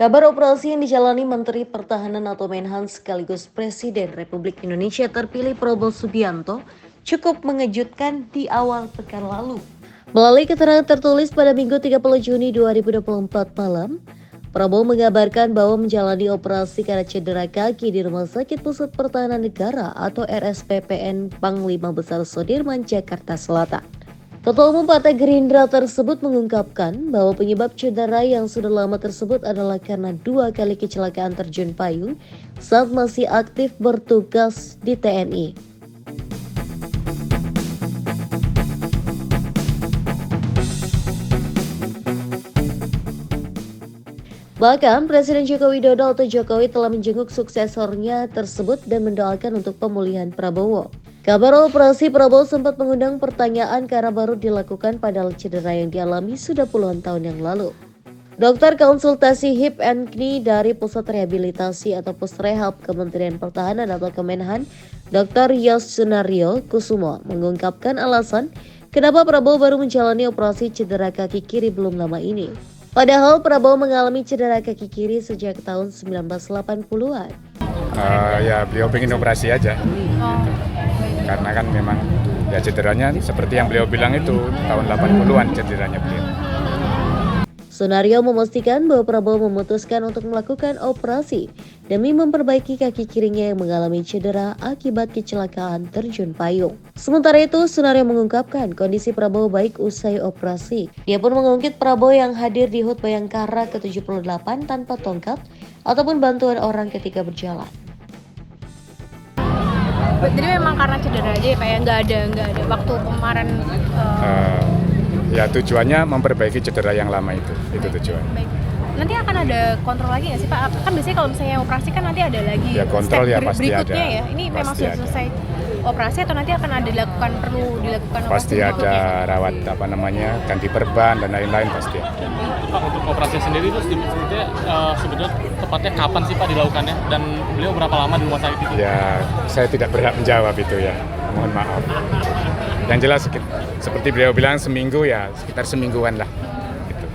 Kabar operasi yang dijalani Menteri Pertahanan atau Menhan sekaligus Presiden Republik Indonesia terpilih Prabowo Subianto cukup mengejutkan di awal pekan lalu. Melalui keterangan tertulis pada Minggu 30 Juni 2024 malam, Prabowo mengabarkan bahwa menjalani operasi karena cedera kaki di Rumah Sakit Pusat Pertahanan Negara atau RSPPN Panglima Besar Sudirman, Jakarta Selatan. Ketua Umum Partai Gerindra tersebut mengungkapkan bahwa penyebab cedera yang sudah lama tersebut adalah karena 2 kali kecelakaan terjun payung saat masih aktif bertugas di TNI. Bahkan Presiden Joko Widodo atau Jokowi telah menjenguk suksesornya tersebut dan mendoakan untuk pemulihan Prabowo. Kabar operasi Prabowo sempat mengundang pertanyaan karena baru dilakukan padahal cedera yang dialami sudah puluhan tahun yang lalu. Dokter konsultasi hip and knee dari Pusat Rehabilitasi atau Pusrehab Kementerian Pertahanan atau Kemenhan, Dr. Yos Sunario Kusumo mengungkapkan alasan kenapa Prabowo baru menjalani operasi cedera kaki kiri belum lama ini. Padahal Prabowo mengalami cedera kaki kiri sejak tahun 1980-an. Ya beliau pengen operasi aja. Karena kan memang ya cederanya seperti yang beliau bilang itu tahun 80-an cederanya beliau. Sunario memastikan bahwa Prabowo memutuskan untuk melakukan operasi demi memperbaiki kaki kirinya yang mengalami cedera akibat kecelakaan terjun payung. Sementara itu, Sunario mengungkapkan kondisi Prabowo baik usai operasi. Dia pun mengungkit Prabowo yang hadir di HUT Bayangkara ke-78 tanpa tongkat ataupun bantuan orang ketika berjalan. Jadi memang karena cedera aja ya Pak ya, nggak ada waktu kemarin. Ya tujuannya memperbaiki cedera yang lama itu tujuan. Baik. Nanti akan ada kontrol lagi nggak sih Pak? Kan biasanya kalau misalnya operasi kan nanti ada lagi ya, kontrol step ya pasti berikutnya ada. Ya. Ini memang sudah selesai operasi atau nanti akan ada perlu dilakukan pasti operasi ada rawat ganti perban dan lain-lain pasti. Pak, untuk operasi sendiri itu sebetulnya tepatnya kapan sih Pak dilakukannya dan beliau berapa lama di rumah sakit itu? Ya saya tidak berhak menjawab itu ya, mohon maaf. Yang jelas seperti beliau bilang seminggu ya sekitar semingguan lah. Gitu.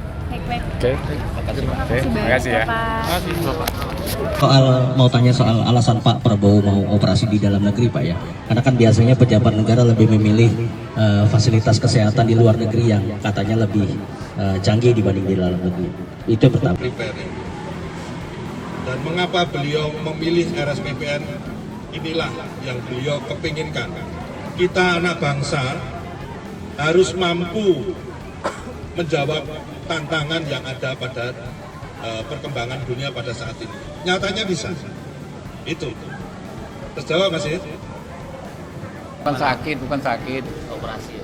Baik. Oke. Terima kasih ya. Terima kasih Bapak. Mau tanya soal alasan Pak Prabowo mau operasi di dalam negeri Pak ya, karena kan biasanya pejabat negara lebih memilih fasilitas kesehatan di luar negeri yang katanya lebih canggih dibanding di dalam negeri. Itu yang pertama. Dan mengapa beliau memilih RSPPN, inilah yang beliau kepinginkan. Kita anak bangsa harus mampu menjawab tantangan yang ada pada perkembangan dunia pada saat ini. Nyatanya bisa. Itu. Terjawab Mas Yid? Bukan sakit. Operasi.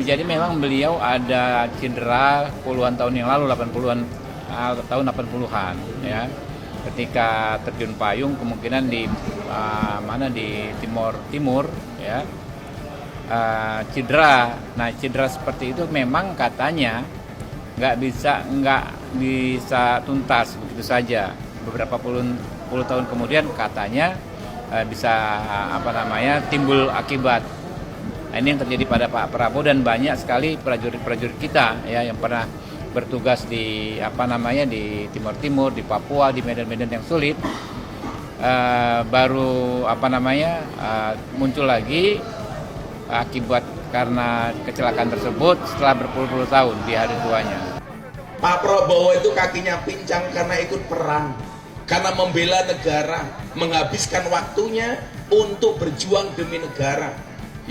Jadi memang beliau ada cedera puluhan tahun yang lalu, 80-an tahun 80-an ya. Ketika terjun payung kemungkinan di Timur ya. Cedera. Nah, cedera seperti itu memang katanya nggak bisa tuntas begitu saja. Beberapa puluh tahun kemudian katanya bisa timbul akibat. Nah, ini yang terjadi pada Pak Prabowo dan banyak sekali prajurit kita ya yang pernah bertugas di Timur, di Papua, di medan-medan yang sulit. Baru muncul lagi akibat karena kecelakaan tersebut setelah berpuluh-puluh tahun di hari tuanya. Pak Prabowo itu kakinya pincang karena ikut perang, karena membela negara, menghabiskan waktunya untuk berjuang demi negara.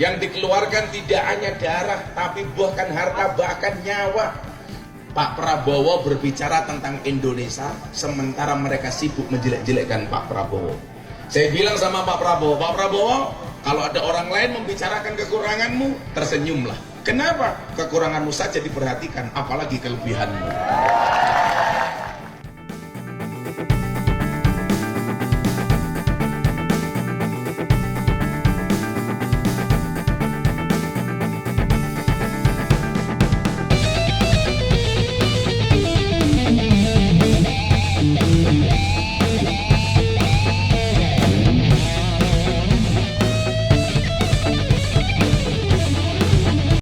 Yang dikeluarkan tidak hanya darah, tapi bahkan harta, bahkan nyawa. Pak Prabowo berbicara tentang Indonesia, sementara mereka sibuk menjelek-jelekkan Pak Prabowo. Saya bilang sama Pak Prabowo, kalau ada orang lain membicarakan kekuranganmu, tersenyumlah. Kenapa? Kekuranganmu saja diperhatikan, apalagi kelebihanmu.